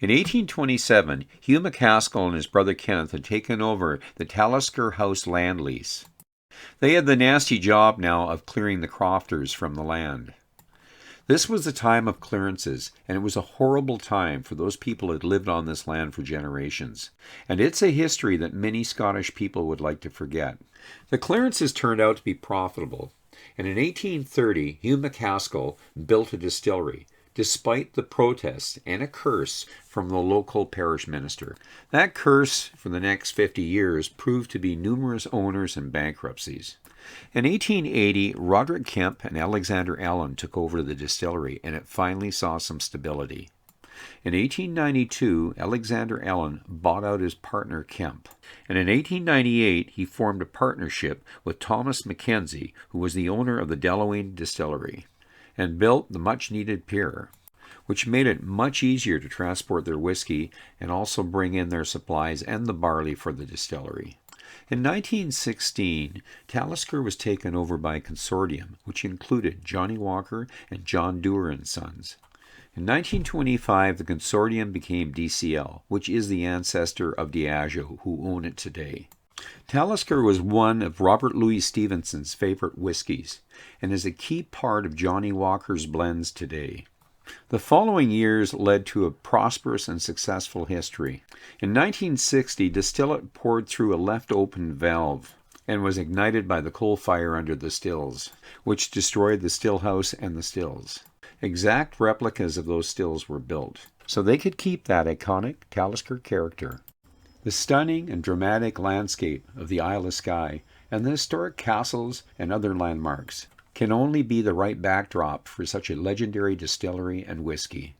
In 1827, Hugh McCaskill and his brother Kenneth had taken over the Talisker House land lease. They had the nasty job now of clearing the crofters from the land. This was the time of clearances, and it was a horrible time for those people who had lived on this land for generations. And it's a history that many Scottish people would like to forget. The clearances turned out to be profitable, and in 1830, Hugh McCaskill built a distillery, despite the protests and a curse from the local parish minister. That curse, for the next 50 years, proved to be numerous owners and bankruptcies. In 1880, Roderick Kemp and Alexander Allen took over the distillery, and it finally saw some stability. In 1892, Alexander Allen bought out his partner Kemp, and in 1898 he formed a partnership with Thomas Mackenzie, who was the owner of the Delaware Distillery, and built the much-needed pier, which made it much easier to transport their whiskey and also bring in their supplies and the barley for the distillery. In 1916, Talisker was taken over by a consortium, which included Johnnie Walker and John Dewar and Sons. In 1925, the consortium became DCL, which is the ancestor of Diageo, who own it today. Talisker was one of Robert Louis Stevenson's favorite whiskies, and is a key part of Johnnie Walker's blends today. The following years led to a prosperous and successful history. In 1960, distillate poured through a left-open valve and was ignited by the coal fire under the stills, which destroyed the still house and the stills. Exact replicas of those stills were built, so they could keep that iconic Talisker character. The stunning and dramatic landscape of the Isle of Skye and the historic castles and other landmarks can only be the right backdrop for such a legendary distillery and whiskey.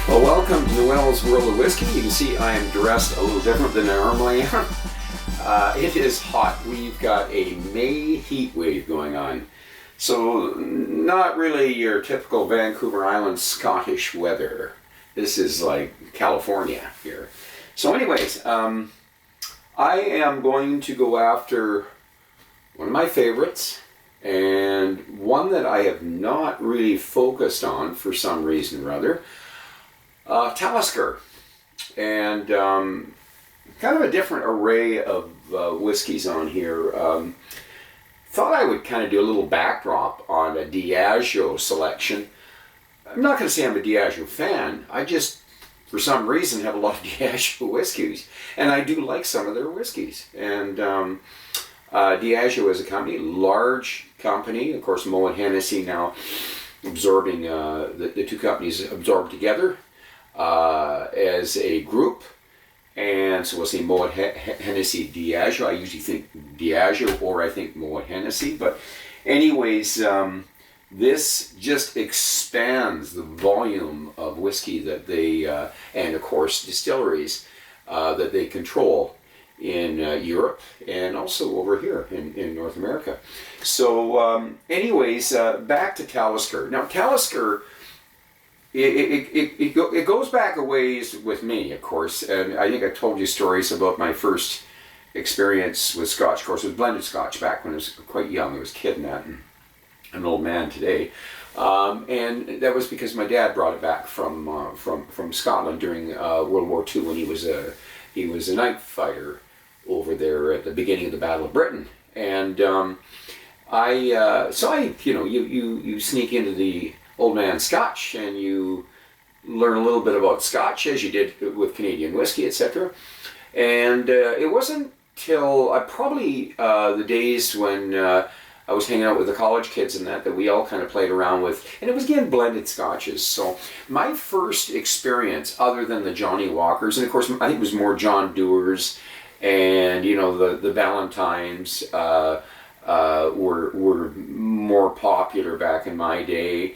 Well, welcome to Noel's World of Whiskey. You can see I am dressed a little different than I normally am. It is hot. We've got a May heat wave going on. So not really your typical Vancouver Island Scottish weather. This is like California here. So anyways, I am going to go after one of my favorites, and one that I have not really focused on for some reason or other. Talisker. And kind of a different array of whiskeys on here. Thought I would kind of do a little backdrop on a Diageo selection. I'm not going to say I'm a Diageo fan. I just, for some reason, have a lot of Diageo whiskeys. And I do like some of their whiskeys. And Diageo is a company, large company. Of course, Moët Hennessy now absorbing, the two companies absorbed together as a group. And so we'll say Moët Hennessy Diageo. I usually think Diageo or I think Moët Hennessy. But anyways, this just expands the volume of whiskey that they, and of course distilleries, that they control in Europe and also over here in North America. So anyways, back to Talisker. Now Talisker, it goes back a ways with me, of course, and I think I told you stories about my first experience with Scotch. Of course, it was blended Scotch back when I was quite young. I was a kid in that, and I'm an old man today. And that was because my dad brought it back from Scotland during World War II when he was a night fighter over there at the beginning of the Battle of Britain. And you sneak into the old man Scotch and you learn a little bit about Scotch as you did with Canadian whiskey, etc. And it wasn't till probably the days when I was hanging out with the college kids and that we all kind of played around with, and it was again blended Scotches. So my first experience, other than the Johnnie Walkers, and of course I think it was more John Dewar's, and the Valentines were more popular back in my day.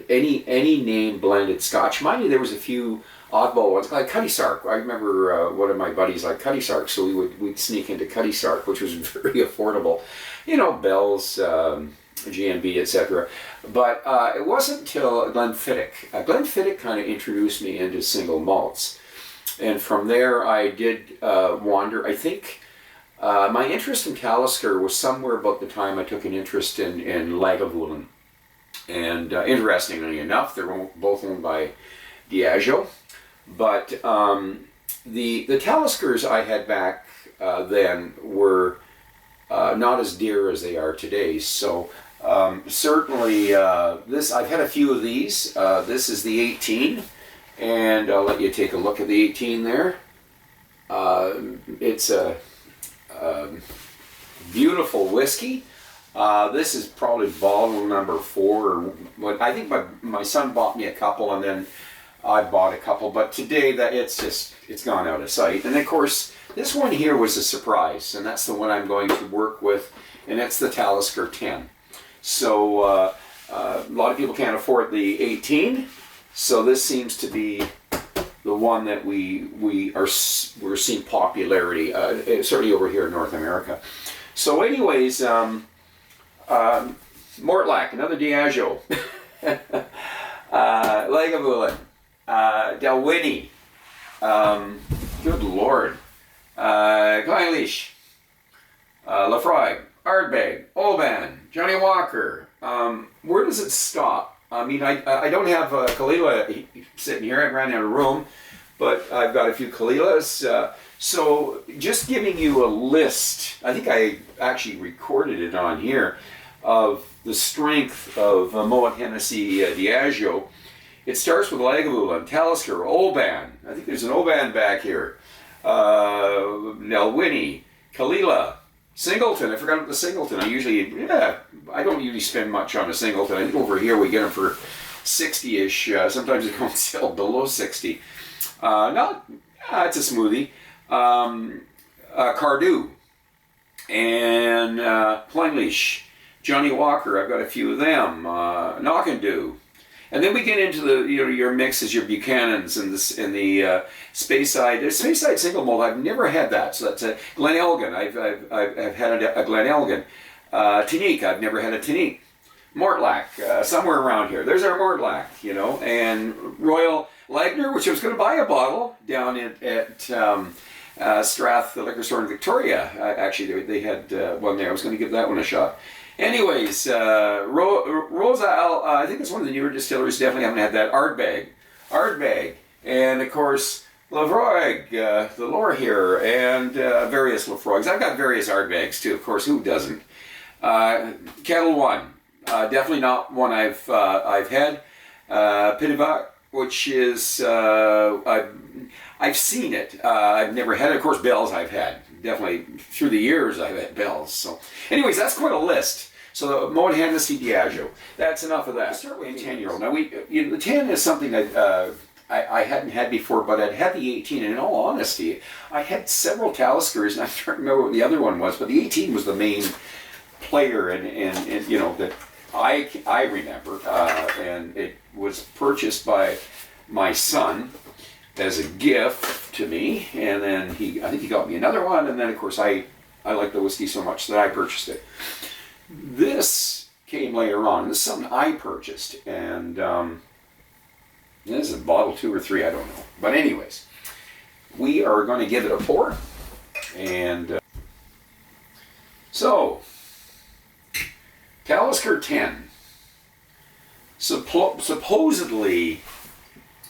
Any name blended Scotch. Mind you, there was a few oddball ones, like Cutty Sark. I remember one of my buddies liked Cutty Sark, so we'd sneak into Cutty Sark, which was very affordable. You know, Bell's, GNB, etc. But it wasn't until Glenfiddich. Glenfiddich kind of introduced me into single malts. And from there I did wander. I think my interest in Talisker was somewhere about the time I took an interest in Lagavulin. And interestingly enough, they're both owned by Diageo. But the Taliskers I had back then were not as dear as they are today. So certainly this, I've had a few of these. This is the 18, and I'll let you take a look at the 18 there. It's a beautiful whiskey. This is probably bottle number 4. Or what, I think my son bought me a couple, and then I bought a couple. But today that it's gone out of sight. And of course, this one here was a surprise, and that's the one I'm going to work with, and it's the Talisker 10. So a lot of people can't afford the 18, so this seems to be the one that we're seeing popularity, certainly over here in North America. So anyways, Mortlach, another Diageo, Lagavulin, Dalwhinnie, good Lord, Clynelish, Laphroaig, Ardbeg, Oban, Johnny Walker. Where does it stop? I mean, I don't have Kalila sitting here. I ran out of room, but I've got a few Kalilas. So just giving you a list, I think I actually recorded it on here, of the strength of Moet Hennessy Diageo. It starts with Lagavulin, Talisker, Oban. I think there's an Oban back here. Dalwhinnie, Kalila, Singleton. I forgot about the Singleton. I don't usually spend much on a Singleton. I think over here we get them for 60-ish. Sometimes they don't sell below 60. It's a smoothie. Cardew and Clynelish, Johnny Walker. I've got a few of them. Knockandoo. And then we get into the your mixes, your Buchanans, and the Speyside single malt. I've never had that, so that's a Glenelgan. I've had a Glenelgan. Tinique. I've never had a Tinique. Mortlach, somewhere around here. There's our Mortlach, and Royal Lagner, which I was going to buy a bottle down at Strath, the liquor store in Victoria. Actually, they had one there. I was going to give that one a shot. Anyways, Rosa, I think it's one of the newer distilleries. Definitely haven't had that. Ardbeg, and of course Laphroaig, the lower here, and various Laphroaigs. I've got various Ardbegs too. Of course, who doesn't? Kettle One, definitely not one I've had. Pitavat, which is I've seen it. I've never had it. Of course, Bell's I've had. Definitely through the years I've had Bell's. So anyways, that's quite a list. So the Moet Hennessy Diageo. That's enough of that. Let's start with the 10-year-old. Now the 10 is something that I hadn't had before, but I'd had the 18, and in all honesty, I had several Taliskers, and I don't remember what the other one was, but the 18 was the main player, and that I remember, and it was purchased by my son as a gift to me, and then I think he got me another one, and then of course I liked the whiskey so much that I purchased it. This came later on. This is something I purchased, and this is a bottle 2 or 3, I don't know. But anyways, we are going to give it a pour, and so Talisker 10. Supposedly,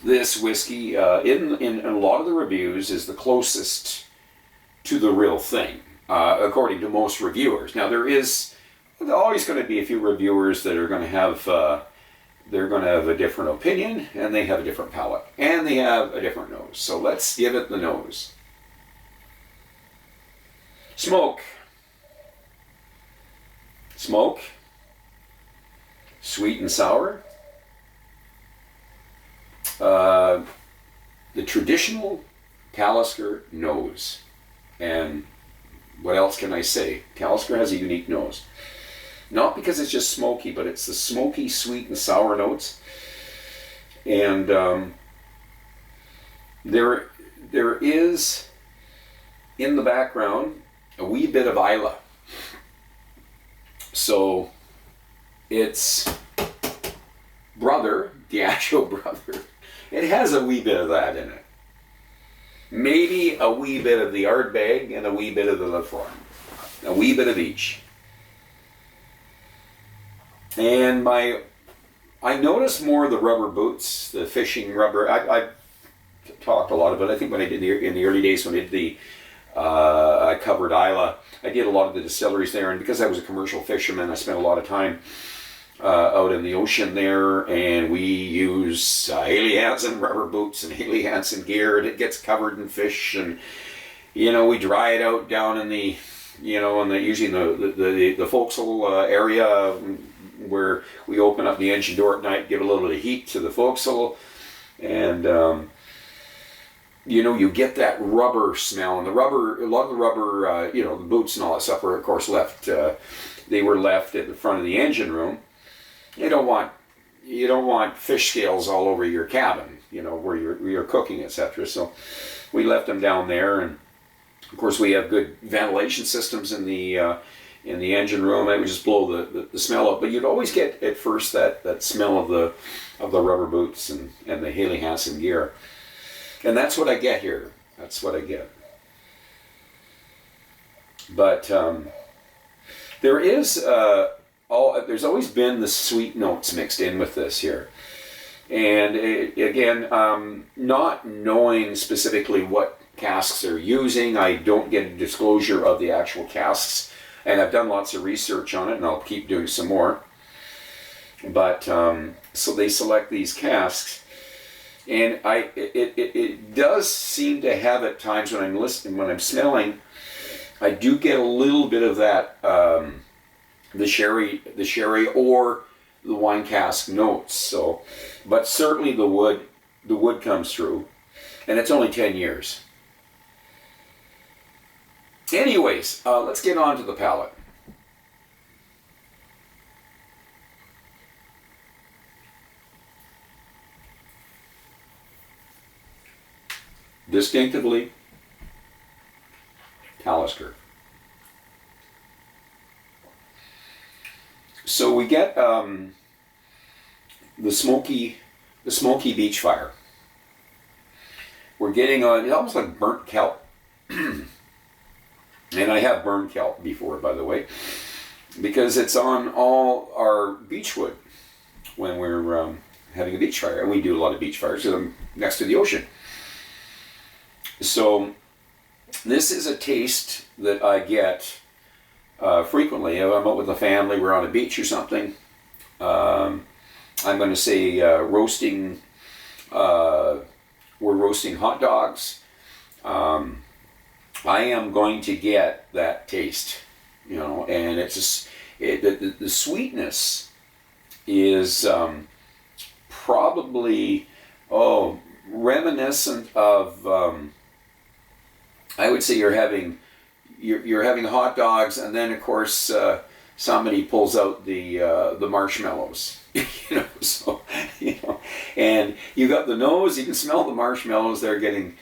this whiskey, in a lot of the reviews, is the closest to the real thing, according to most reviewers. Now, there's always going to be a few reviewers that are going to have a different opinion, and they have a different palate, and they have a different nose. So let's give it the nose. Smoke. Sweet and sour. The traditional Talisker nose. And what else can I say? Talisker has a unique nose. Not because it's just smoky, but it's the smoky, sweet, and sour notes. And There, there is in the background a wee bit of Isla. So its brother, the actual brother, it has a wee bit of that in it. Maybe a wee bit of the Ardbeg and a wee bit of the Lafroy. A wee bit of each. And I noticed more of the rubber boots, the fishing rubber. I talked a lot about it. I think when I did in the early days when I did I covered Isla, I did a lot of the distilleries there, and because I was a commercial fisherman, I spent a lot of time out in the ocean there, and we use Haley Hansen rubber boots and Haley Hansen gear, and it gets covered in fish, and we dry it out down in the usually in the forecastle area where we open up the engine door at night, give a little bit of heat to the forecastle, and you get that rubber smell, and a lot of the rubber, the boots and all that stuff were of course left. They were left at the front of the engine room. You don't want fish scales all over your cabin, where you're cooking, etc. So we left them down there, and of course we have good ventilation systems in the engine room. I would just blow the smell up, but you'd always get at first that smell of the rubber boots and the Haley Hansen gear. And that's what I get here. That's what I get. But there's always been the sweet notes mixed in with this here. And again, not knowing specifically what casks they're using, I don't get a disclosure of the actual casks. And I've done lots of research on it, and I'll keep doing some more. But so they select these casks. And it does seem to have at times when I'm listening, when I'm smelling, I do get a little bit of that the sherry or the wine cask notes. So, but certainly the wood comes through, and it's only 10 years. Anyways, let's get on to the palate. Distinctively Talisker. So we get the smoky beach fire. We're getting it's almost like burnt kelp. And I have burned kelp before, by the way, because it's on all our beech wood when we're having a beach fire. And we do a lot of beach fires next to the ocean. So this is a taste that I get frequently. If I'm out with the family, we're on a beach or something, I'm going to say roasting, we're roasting hot dogs. I am going to get that taste, and it's just, the sweetness is probably reminiscent of I would say you're having hot dogs, and then of course somebody pulls out the marshmallows, and you got the nose. You can smell the marshmallows. They're getting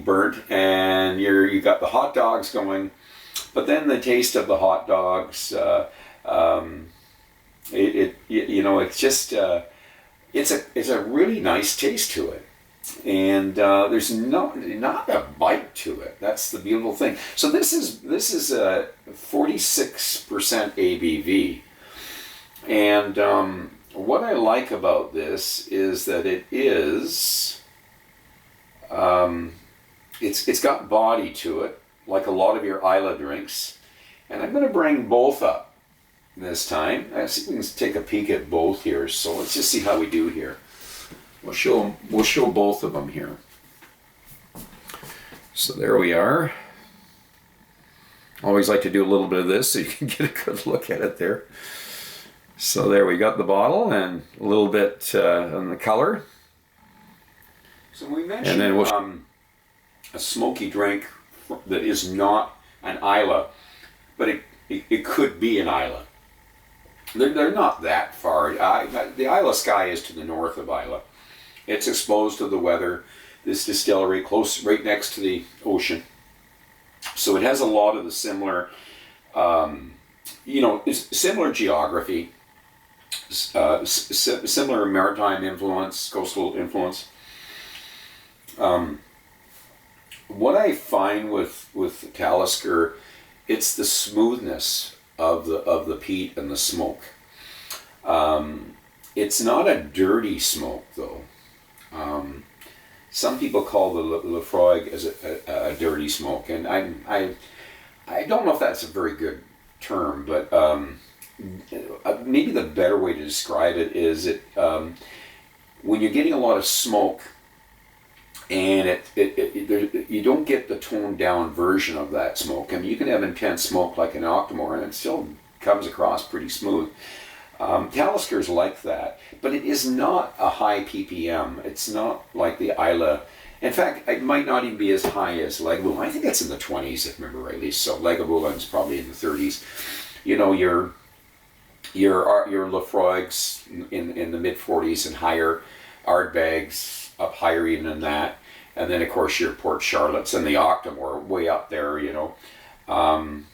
burnt, and you got the hot dogs going, but then the taste of the hot dogs. It's just it's a really nice taste to it. And there's not a bite to it. That's the beautiful thing. So this is a 46% ABV, and what I like about this is that it is it's got body to it, like a lot of your Isla drinks. And I'm going to bring both up this time. Let's see if we can take a peek at both here. So let's just see how we do here. We'll show both of them here. So there we are. Always like to do a little bit of this so you can get a good look at it there. So there we got the bottle and a little bit on the color. So we mentioned a smoky drink that is not an Isla, but it could be an Isla. They're not that far. The Isla Sky is to the north of Isla. It's exposed to the weather. this distillery close, right next to the ocean. So it has a lot of the similar, similar geography, similar maritime influence, coastal influence. What I find with Talisker, it's the smoothness of the peat and the smoke. It's not a dirty smoke though. Some people call the Lefroy as a dirty smoke, and I don't know if that's a very good term, but maybe the better way to describe it is when you're getting a lot of smoke, and you don't get the toned down version of that smoke. I mean, you can have intense smoke like an Octomore, and it still comes across pretty smooth. Talisker's like that, but it is not a high ppm. It's not like the Isla. In fact, it might not even be as high as Lagavulin. I think it's in the 20s, if I remember rightly. So Lagavulin's probably in the 30s. You know, your Lefroy's in the mid 40s and higher. Ardbegs up higher even than that, and then of course your Port Charlottes and the Octomore way up there. You know, I'm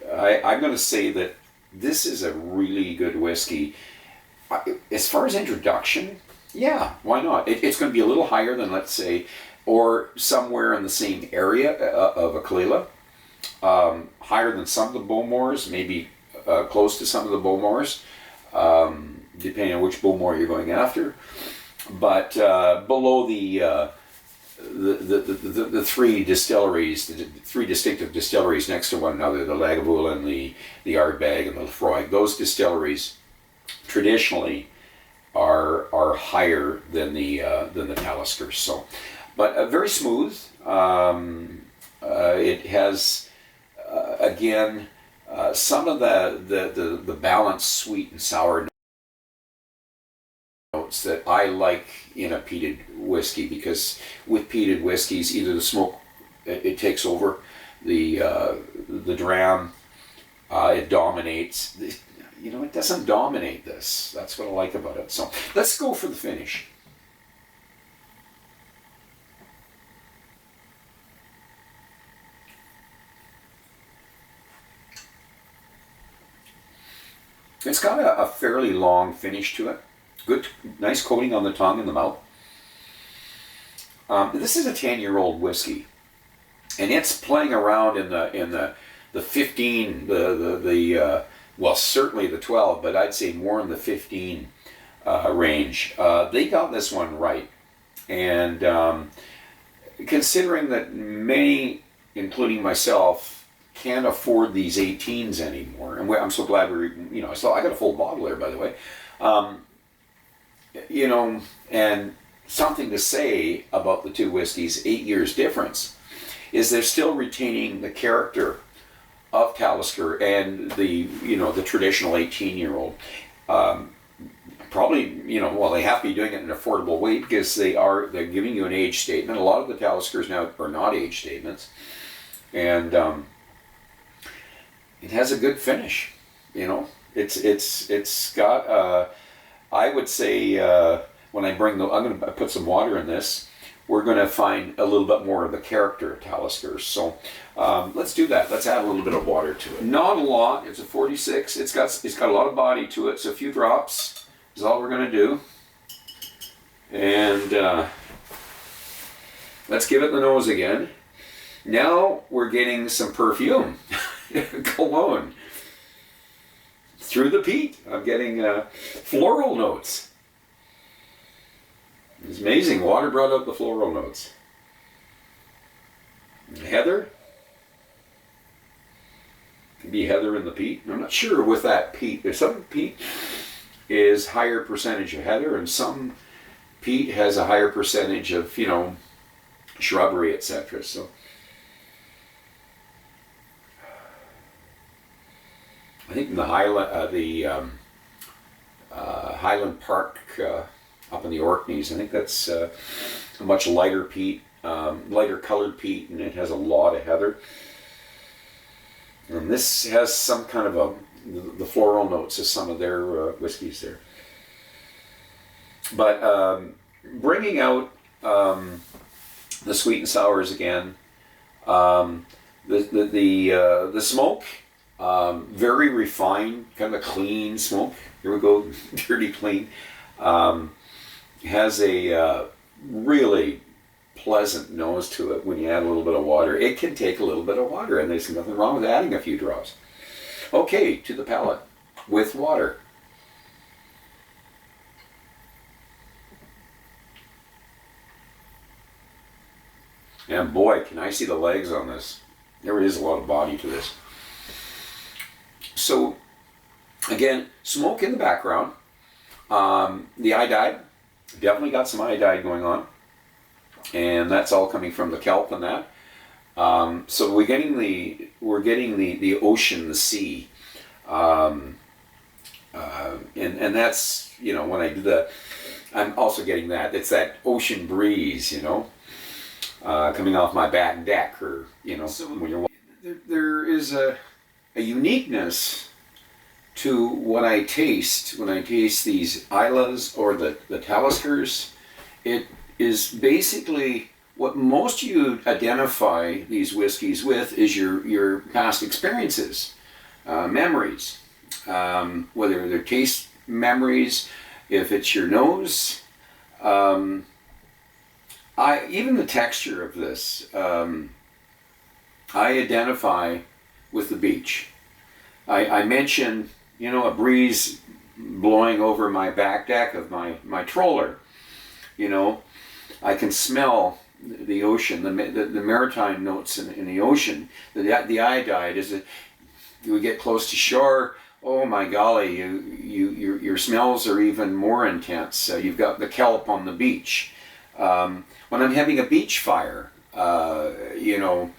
going to say that this is a really good whiskey. As far as introduction, yeah, why not? It's going to be a little higher than, let's say, or somewhere in the same area of a Kalila. Higher than some of the Bowmores, maybe close to some of the Bowmores, depending on which Bowmore you're going after. But below the three distilleries, the three distinctive distilleries next to one another, the Lagavulin, the Ardbeg, and the Lefroy, those distilleries traditionally are higher than the Talisker. So, but very smooth. It has again some of the balanced sweet and sour notes that I like in a peated whiskey, because with peated whiskeys, either the smoke it takes over the dram, it dominates. You know, it doesn't dominate this. That's what I like about it. So let's go for the finish. It's got a fairly long finish to it. Good, nice coating on the tongue and the mouth. This is a 10-year-old whiskey, and it's playing around in the 15, well, certainly the 12, but I'd say more in the 15 range. They got this one right, and considering that many, including myself, can't afford these 18s anymore, and I'm so glad so I got a full bottle there, by the way. And something to say about the two whiskeys, 8 years difference, is they're still retaining the character of Talisker and the traditional 18-year-old. Probably, they have to be doing it in an affordable way, because they're giving you an age statement. A lot of the Taliskers now are not age statements, and it has a good finish. It's got I would say when I'm going to put some water in this, we're going to find a little bit more of the character of Talisker. So let's do that. Let's add a little bit of water to it. Not a lot. It's a 46. It's got a lot of body to it. So a few drops is all we're going to do. And let's give it the nose again. Now we're getting some perfume, cologne. Through the peat, I'm getting floral notes. It's amazing. Water brought out the floral notes. Heather. Could be heather in the peat. I'm not sure with that peat. There's some peat is higher percentage of heather, and some peat has a higher percentage of shrubbery, etc. So. I think in the Highland Park up in the Orkneys, I think that's a much lighter peat, lighter colored peat, and it has a lot of heather. And this has some kind of the floral notes of some of their whiskeys there. But bringing out the sweet and sours again. The smoke, very refined, kind of clean smoke. Here we go, dirty clean. Has a really pleasant nose to it when you add a little bit of water. It can take a little bit of water, and there's nothing wrong with adding a few drops. Okay, to the palate with water. And boy, can I see the legs on this. There is a lot of body to this. So, again, smoke in the background. The iodide, definitely got some iodide going on. And that's all coming from the kelp and that. So we're getting the ocean, the sea. And that's, you know, when I do the, I'm also getting that. It's that ocean breeze, you know. Coming off my back deck, or you know, so when you're there is a uniqueness to what I taste when I taste these Islas or the Taliskers. It is basically what most of you identify these whiskeys with is your past experiences, memories, whether they're taste memories, if it's your nose. Even the texture of this, I identify with the beach. I mentioned, you know, a breeze blowing over my back deck of my troller. You know, I can smell the ocean, the maritime notes in the ocean. The iodide is that you get close to shore. Oh my golly, your smells are even more intense. You've got the kelp on the beach. When I'm having a beach fire, you know,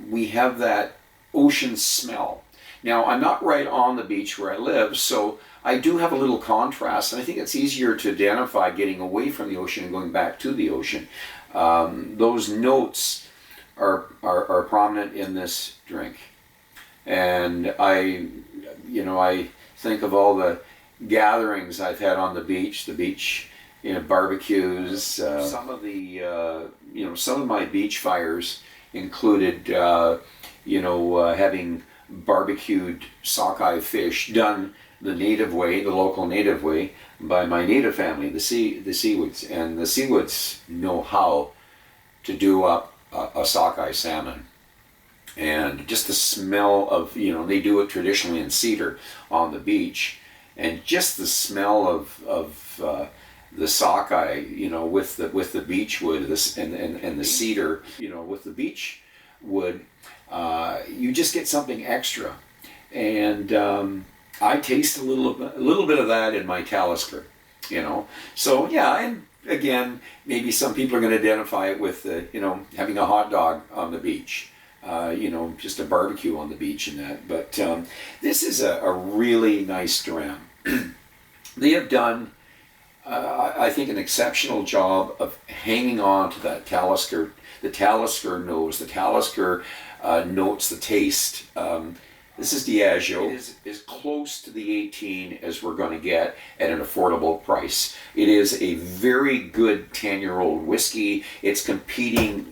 we have that ocean smell. Now, I'm not right on the beach where I live, so I do have a little contrast, and I think it's easier to identify getting away from the ocean and going back to the ocean. Those notes are prominent in this drink. And I think of all the gatherings I've had on the beach, you know, barbecues. Some of the, some of my beach fires included, having barbecued sockeye fish done the native way, the local native way, by my native family, the Seawoods. And the Seawoods know how to do up a sockeye salmon. And just the smell of, they do it traditionally in cedar on the beach. And just the smell of the sockeye, with the beech wood, and the cedar, with the beech wood, you just get something extra. And I taste a little bit of that in my Talisker, So yeah, and again, maybe some people are going to identify it with having a hot dog on the beach. Just a barbecue on the beach and that. But this is a really nice dram. They have done, I think, an exceptional job of hanging on to that Talisker. The Talisker nose, the Talisker notes, the taste. This is Diageo. It is as close to the 18 as we're going to get at an affordable price. It is a very good 10-year-old whiskey. It's competing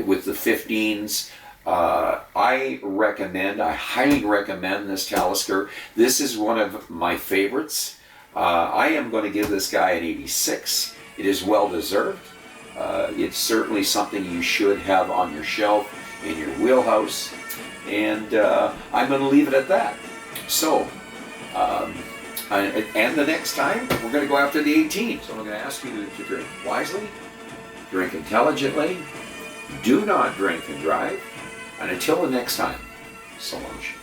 with the 15s. I highly recommend this Talisker. This is one of my favorites. I am going to give this guy an 86. It is well deserved. It's certainly something you should have on your shelf, in your wheelhouse, and I'm going to leave it at that. So, and the next time, we're going to go after the 18. So I'm going to ask you to drink wisely, drink intelligently, do not drink and drive. And until the next time, so much.